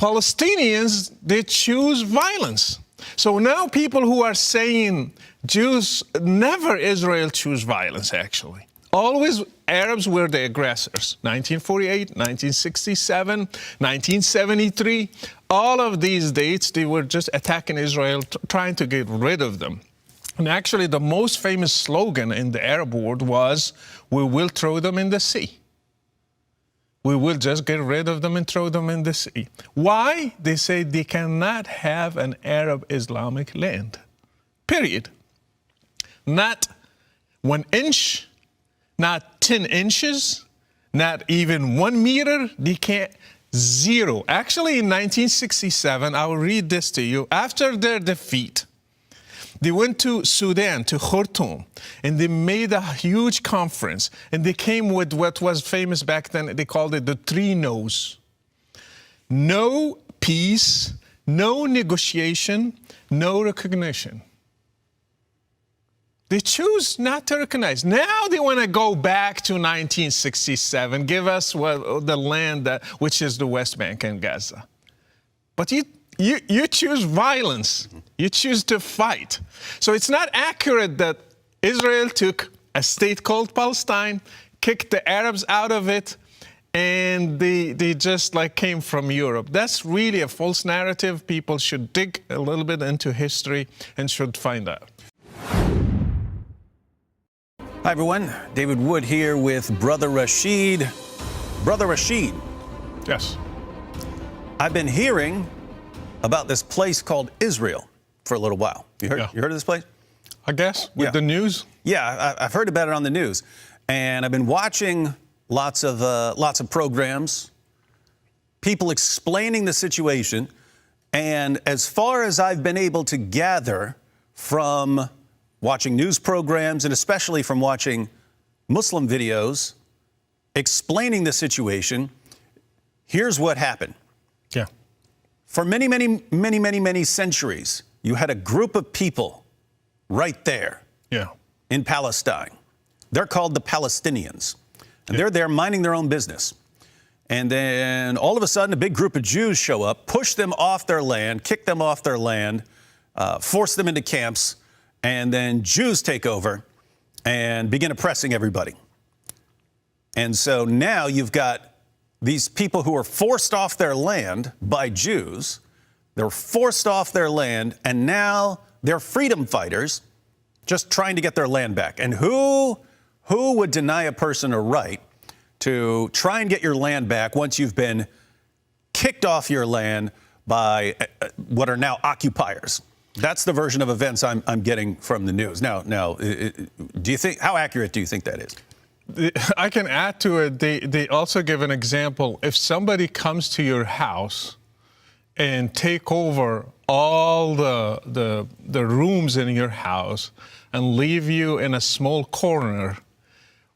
Palestinians, they choose violence. So now people who are saying Jews, never Israel choose violence, actually. Always Arabs were the aggressors. 1948, 1967, 1973, all of these dates, they were just attacking Israel, trying to get rid of them. And actually, the most famous slogan in the Arab world was, "We will throw them in the sea." We will just get rid of them and throw them in the sea. Why? They say they cannot have an Arab Islamic land. Period. Not 1 inch, not 10 inches, not even 1 meter. They can't. Zero. Actually, in 1967, I will read this to you. After their defeat, they went to Sudan, to Khartoum, and they made a huge conference. And they came with what was famous back then. They called it the 3 no's. No peace, no negotiation, no recognition. They choose not to recognize. Now they want to go back to 1967, give us the land which is the West Bank and Gaza. But you choose violence. You choose to fight. So it's not accurate that Israel took a state called Palestine, kicked the Arabs out of it, and they just like came from Europe. That's really a false narrative. People should dig a little bit into history and should find out. Hi, everyone. David Wood here with Brother Rashid. Brother Rashid. Yes. I've been hearing about this place called Israel for a little while. You heard of this place? I guess, with the news? Yeah, I've heard about it on the news. And I've been watching lots of programs, people explaining the situation. And as far as I've been able to gather from watching news programs, and especially from watching Muslim videos explaining the situation, here's what happened. Yeah. For many centuries, you had a group of people right there in Palestine. They're called the Palestinians. And they're there minding their own business. And then all of a sudden, a big group of Jews show up, push them off their land, kick them off their land, force them into camps, and then Jews take over and begin oppressing everybody. And so now you've got these people who are forced off their land by Jews. They're forced off their land, and now they're freedom fighters just trying to get their land back. And who would deny a person a right to try and get your land back once you've been kicked off your land by what are now occupiers? That's the version of events I'm getting from the news. Now, do you think, how accurate do you think that is? I can add to it. They also give an example. If somebody comes to your house and take over all the rooms in your house and leave you in a small corner,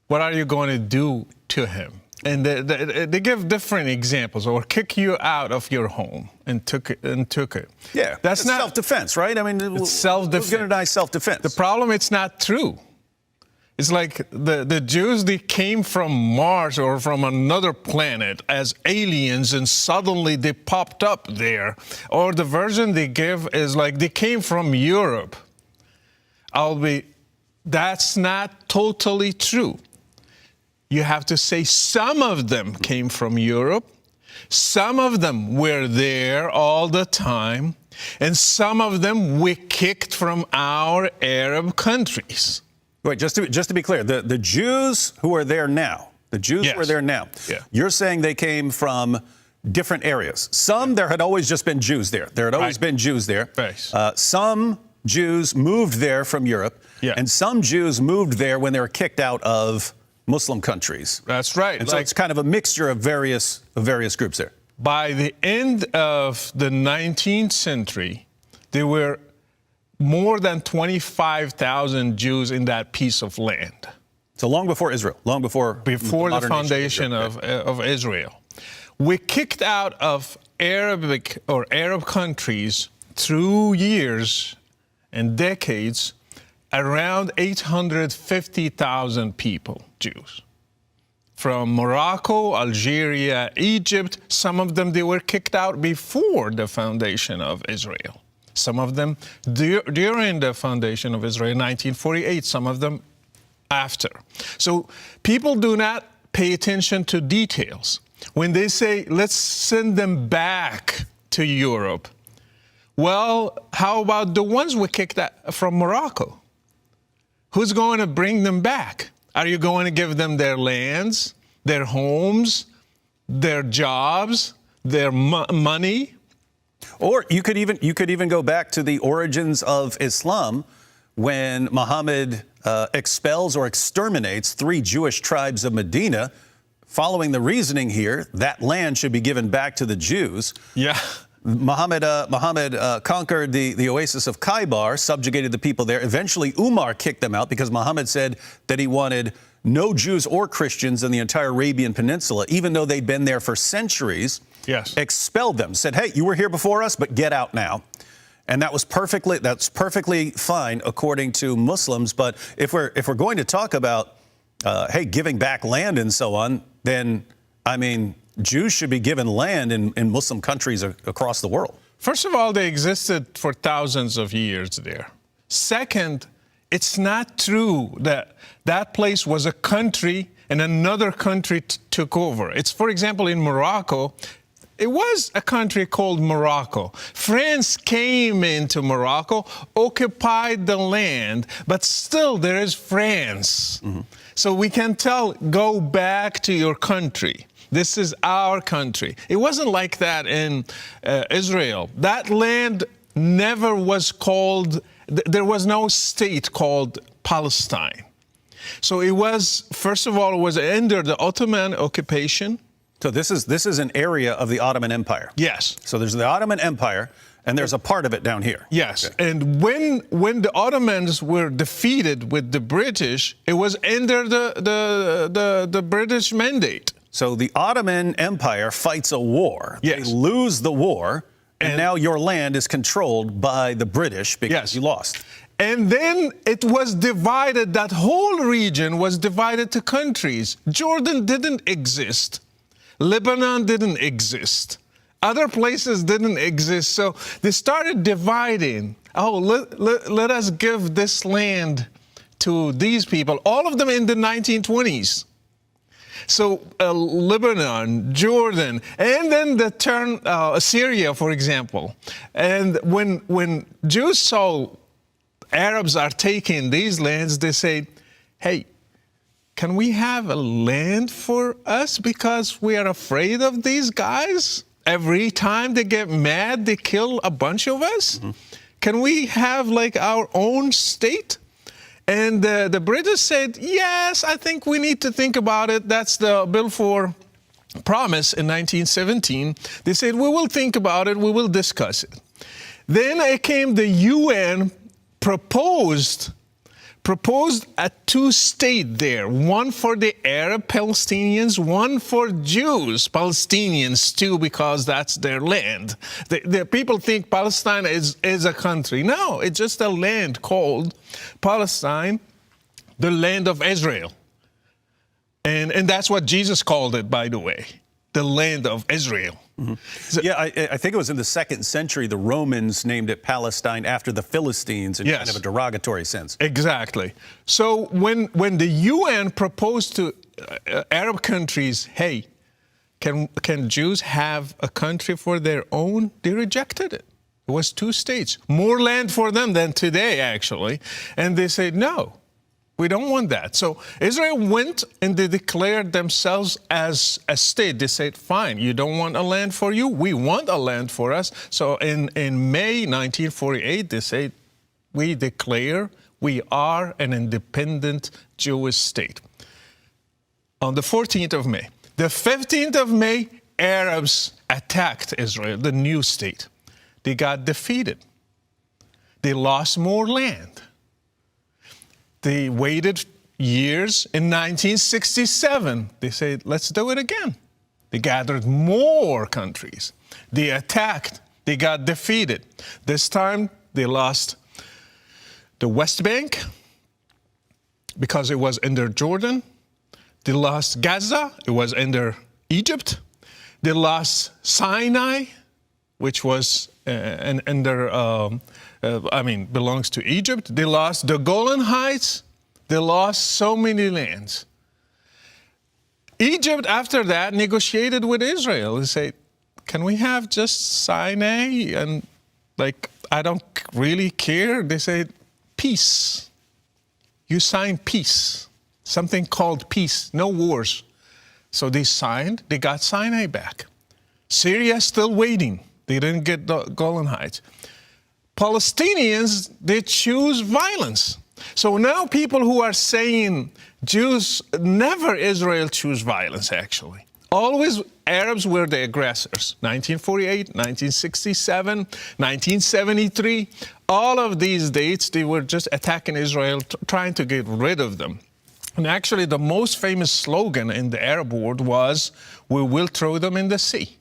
what are you going to do to him? And they give different examples, or kick you out of your home and took it. Yeah, that's not self-defense, right? I mean, it's self-defense. Who's going to deny self-defense? The problem, it's not true. It's like the Jews, they came from Mars or from another planet as aliens, and suddenly they popped up there. Or the version they give is like they came from Europe. That's not totally true. You have to say some of them came from Europe, some of them were there all the time, and some of them we kicked from our Arab countries. Wait, just to be clear, the Jews who are there now, who are there now, you're saying they came from different areas. Some, there had always just been Jews there. There had always been Jews there. Some Jews moved there from Europe, and some Jews moved there when they were kicked out of Muslim countries. That's right. And so it's kind of a mixture of various groups there. By the end of the 19th century, there were more than 25,000 Jews in that piece of land. So long before Israel, long before the foundation of Israel. We kicked out of Arab countries through years and decades around 850,000 people, Jews, from Morocco, Algeria, Egypt. Some of them, they were kicked out before the foundation of Israel. Some of them during the foundation of Israel in 1948, some of them after. So people do not pay attention to details. When they say, let's send them back to Europe, well, how about the ones we kicked out from Morocco? Who's going to bring them back? Are you going to give them their lands, their homes, their jobs, their money? Or you could even go back to the origins of Islam, when Muhammad expels or exterminates 3 Jewish tribes of Medina. Following the reasoning here, that land should be given back to the Jews. Yeah. Muhammad conquered the oasis of Khaybar, subjugated the people there. Eventually, Umar kicked them out because Muhammad said that he wanted no Jews or Christians in the entire Arabian Peninsula, even though they'd been there for centuries. Yes. Expelled them, said, hey, you were here before us, but get out now. And that's perfectly fine according to Muslims. But if we're going to talk about, hey, giving back land and so on, then, I mean, Jews should be given land in Muslim countries across the world. First of all, they existed for thousands of years there. Second, it's not true that that place was a country and another country took over. It's, for example, in Morocco, it was a country called Morocco. France came into Morocco, occupied the land, but still there is France. Mm-hmm. So we can tell, go back to your country. This is our country. It wasn't like that in Israel. That land never was called, there was no state called Palestine. So it was, first of all, it was under the Ottoman occupation. So this is an area of the Ottoman Empire. Yes. So there's the Ottoman Empire, and there's a part of it down here. Yes. Okay. And when the Ottomans were defeated with the British, it was under the British mandate. So the Ottoman Empire fights a war. Yes. They lose the war, and now your land is controlled by the British because you lost. And then it was divided. That whole region was divided to countries. Jordan didn't exist. Lebanon didn't exist. Other places didn't exist. So they started dividing. Oh, let us give this land to these people, all of them in the 1920s. So Lebanon, Jordan, and then the turn, Syria, for example. And when Jews saw Arabs are taking these lands, they say, hey, can we have a land for us because we are afraid of these guys? Every time they get mad, they kill a bunch of us. Mm-hmm. Can we have like our own state? And the British said, yes, I think we need to think about it. That's the Bill for Promise in 1917. They said, we will think about it. We will discuss it. Then it came the UN proposed a 2-state there, one for the Arab Palestinians, one for Jews, Palestinians too, because that's their land. The people think Palestine is a country. No, it's just a land called Palestine, the land of Israel. And that's what Jesus called it, by the way, the land of Israel. Mm-hmm. So, yeah, I think it was in the 2nd century the Romans named it Palestine after the Philistines in kind of a derogatory sense. Exactly. So when the UN proposed to Arab countries, hey, can Jews have a country for their own? They rejected it. It was 2 states, more land for them than today, actually. And they said, no. We don't want that. So Israel went and they declared themselves as a state. They said, fine, you don't want a land for you. We want a land for us. So in May 1948, they said, we declare we are an independent Jewish state. On the 14th of May. The 15th of May, Arabs attacked Israel, the new state. They got defeated. They lost more land. They waited years. In 1967, they said, let's do it again. They gathered more countries. They attacked. They got defeated. This time, they lost the West Bank because it was under Jordan, They lost Gaza. It was under Egypt. They lost Sinai, which was belongs to Egypt. They lost the Golan Heights. They lost so many lands. Egypt, after that, negotiated with Israel. They say, can we have just Sinai? And I don't really care. They say, peace. You sign peace. Something called peace. No wars. So they signed. They got Sinai back. Syria still waiting. They didn't get the Golan Heights. Palestinians, they choose violence. So now people who are saying Jews, never Israel choose violence, actually. Always Arabs were the aggressors. 1948, 1967, 1973, all of these dates, they were just attacking Israel, trying to get rid of them. And actually, the most famous slogan in the Arab world was, we will throw them in the sea.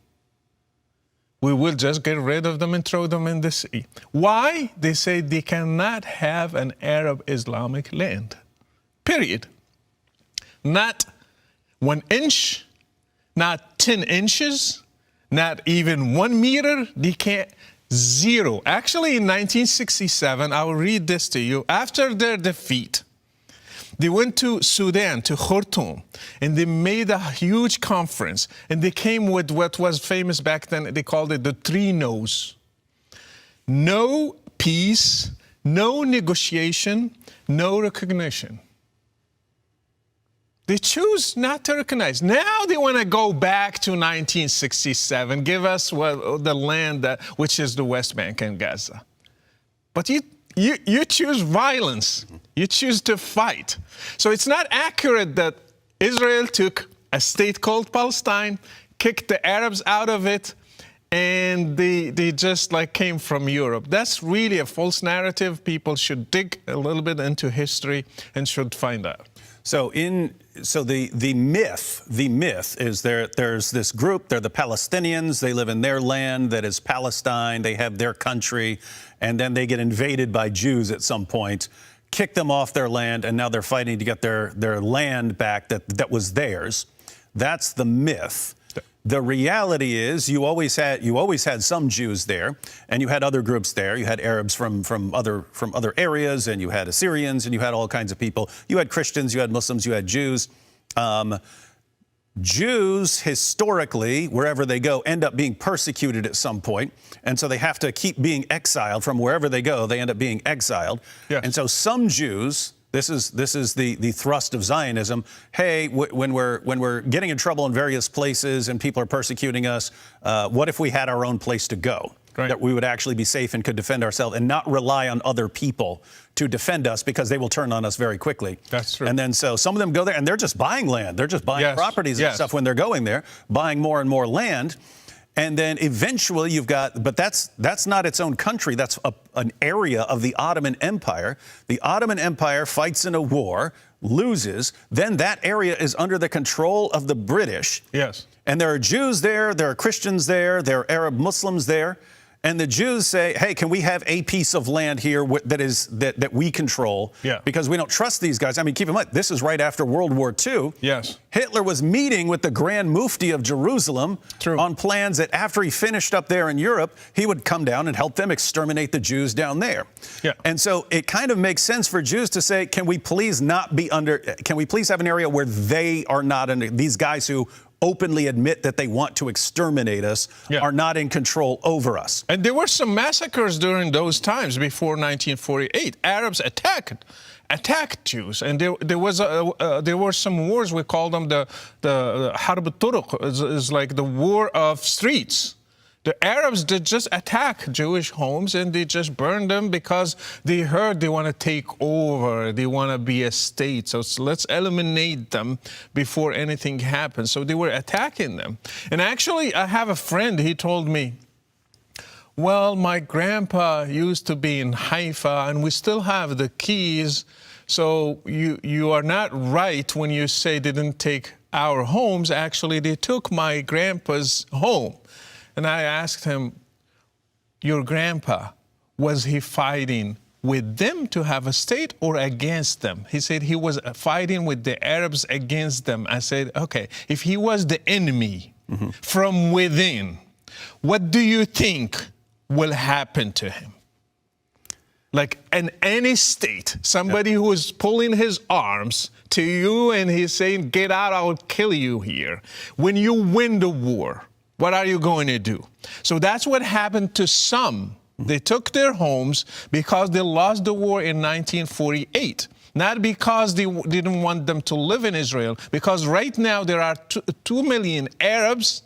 We will just get rid of them and throw them in the sea. Why? They say they cannot have an Arab Islamic land. Period. Not 1 inch, not 10 inches, not even 1 meter. They can't. Zero. Actually, in 1967, I will read this to you. After their defeat, they went to Sudan, to Khartoum, and they made a huge conference. And they came with what was famous back then. They called it the 3 no's. No peace, no negotiation, no recognition. They choose not to recognize. Now they want to go back to 1967, give us the land which is the West Bank and Gaza. But you choose violence. You choose to fight. So it's not accurate that Israel took a state called Palestine, kicked the Arabs out of it, and they just came from Europe. That's really a false narrative. People should dig a little bit into history and should find out. So the myth is there's this group, they're the Palestinians, they live in their land that is Palestine, they have their country, and then they get invaded by Jews at some point, kick them off their land, and now they're fighting to get their land back that was theirs. That's the myth. The reality is you always had some Jews there, and you had other groups there. You had Arabs from other areas, and you had Assyrians, and you had all kinds of people. You had Christians, you had Muslims, you had Jews. Jews, historically, wherever they go, end up being persecuted at some point, and so they have to keep being exiled from wherever they go. They end up being exiled, yes. And so some Jews. This is the thrust of Zionism. Hey, when we're getting in trouble in various places and people are persecuting us, what if we had our own place to go? Right. That we would actually be safe and could defend ourselves and not rely on other people to defend us because they will turn on us very quickly. That's true. And then so some of them go there and they're just buying land. They're just buying properties and stuff when they're going there, buying more and more land. And then eventually you've got, but that's not its own country. That's an area of the Ottoman Empire. The Ottoman Empire fights in a war, loses. Then that area is under the control of the British. Yes. And there are Jews there, there are Christians there, there are Arab Muslims there. And the Jews say, hey, can we have a piece of land here that we control? Yeah. Because we don't trust these guys. I mean, keep in mind, this is right after World War II. Yes. Hitler was meeting with the Grand Mufti of Jerusalem on plans that after he finished up there in Europe, he would come down and help them exterminate the Jews down there. Yeah. And so it kind of makes sense for Jews to say, can we please have an area where they are not under, these guys who openly admit that they want to exterminate us, are not in control over us. And there were some massacres during those times before 1948. Arabs attacked Jews, and there were some wars. We call them the Harb al-Turuq, is like the war of streets. The Arabs did just attack Jewish homes and they just burned them because they heard they want to take over, they want to be a state. So let's eliminate them before anything happens. So they were attacking them. And actually, I have a friend, he told me, well, my grandpa used to be in Haifa and we still have the keys. So you are not right when you say they didn't take our homes. Actually, they took my grandpa's home. And I asked him, your grandpa, was he fighting with them to have a state or against them? He said he was fighting with the Arabs against them. I said, okay, if he was the enemy from within, what do you think will happen to him? Like in any state, somebody who is pulling his arms to you and he's saying, get out, I will kill you here. When you win the war, what are you going to do? So that's what happened to some. They took their homes because they lost the war in 1948. Not because they didn't want them to live in Israel, because right now there are 2 million Arabs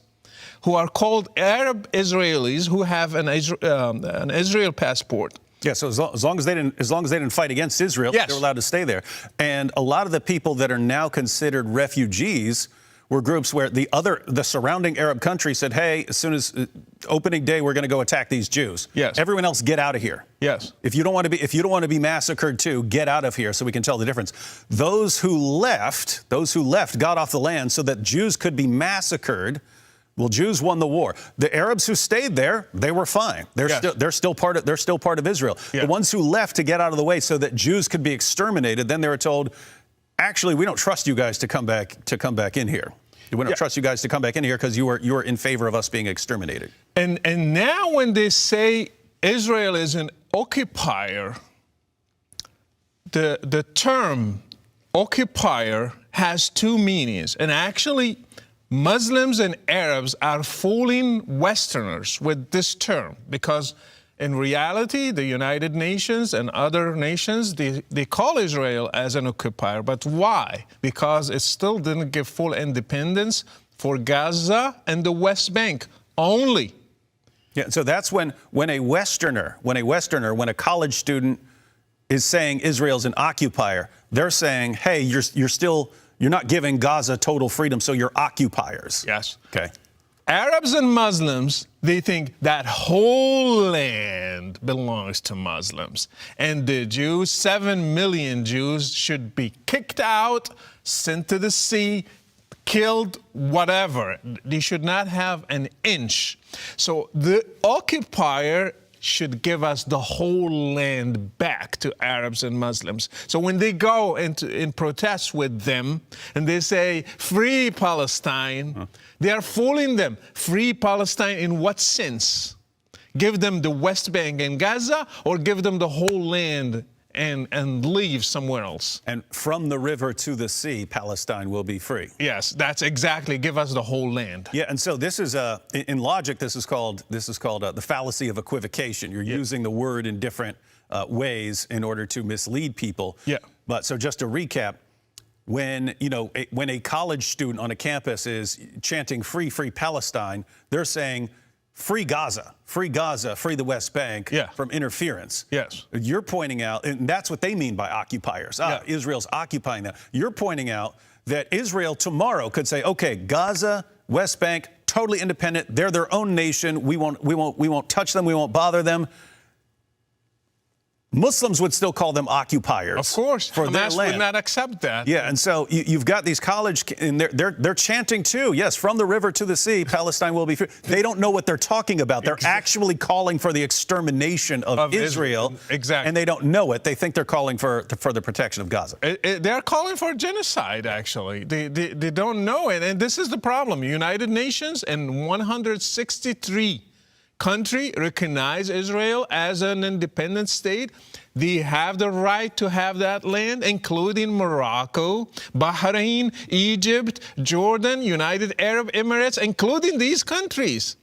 who are called Arab Israelis who have an Israel passport. Yeah, so as long as they didn't fight against Israel, yes, they were allowed to stay there. And a lot of the people that are now considered refugees were groups where the surrounding Arab countries said, hey, as soon as opening day, we're going to go attack these Jews. Yes. Everyone else, get out of here. Yes. If you don't want to be massacred too, get out of here so we can tell the difference. Those who left got off the land so that Jews could be massacred. Well, Jews won the war. The Arabs who stayed there, they were fine. They're still part of Israel. Yeah. The ones who left to get out of the way so that Jews could be exterminated, then they were told, actually, we don't trust you guys to come back in here. We don't trust you guys to come back in here because you are in favor of us being exterminated. And now when they say Israel is an occupier, the term occupier has two meanings. And actually, Muslims and Arabs are fooling Westerners with this term because in reality, the United Nations and other nations, they call Israel as an occupier. But why? Because it still didn't give full independence for Gaza and the West Bank only. Yeah, so that's when a college student is saying Israel's an occupier, they're saying, hey, you're not giving Gaza total freedom, so you're occupiers. Yes. Okay. Arabs and Muslims, they think that whole land belongs to Muslims. And the Jews, 7 million Jews, should be kicked out, sent to the sea, killed, whatever. They should not have an inch. So the occupier should give us the whole land back to Arabs and Muslims. So when they go in protest with them and they say, free Palestine, they are fooling them. Free Palestine in what sense? Give them the West Bank and Gaza, or give them the whole land and leave somewhere else? And from the river to the sea, Palestine will be free. Yes, that's exactly. Give us the whole land. Yeah, and so this is in logic. This is called the fallacy of equivocation. You're using the word in different ways in order to mislead people. Yeah. But so just to recap, when a college student on a campus is chanting "Free, free Palestine," they're saying, free Gaza, free the West Bank from interference. Yes. You're pointing out, and that's what they mean by occupiers. Israel's occupying them. You're pointing out that Israel tomorrow could say, okay, Gaza, West Bank, totally independent. They're their own nation. We won't touch them. We won't bother them. Muslims would still call them occupiers. Of course, for their Hamas land. would not accept that. Yeah, and so you've got these college, and they're chanting too. Yes, from the river to the sea, Palestine will be free. They don't know what they're talking about. They're actually calling for the extermination of Israel. Exactly. And they don't know it. They think they're calling for the protection of Gaza. They're calling for genocide, actually. They don't know it. And this is the problem. United Nations and 163 country recognize Israel as an independent state. They have the right to have that land, including Morocco, Bahrain, Egypt, Jordan, United Arab Emirates, including these countries.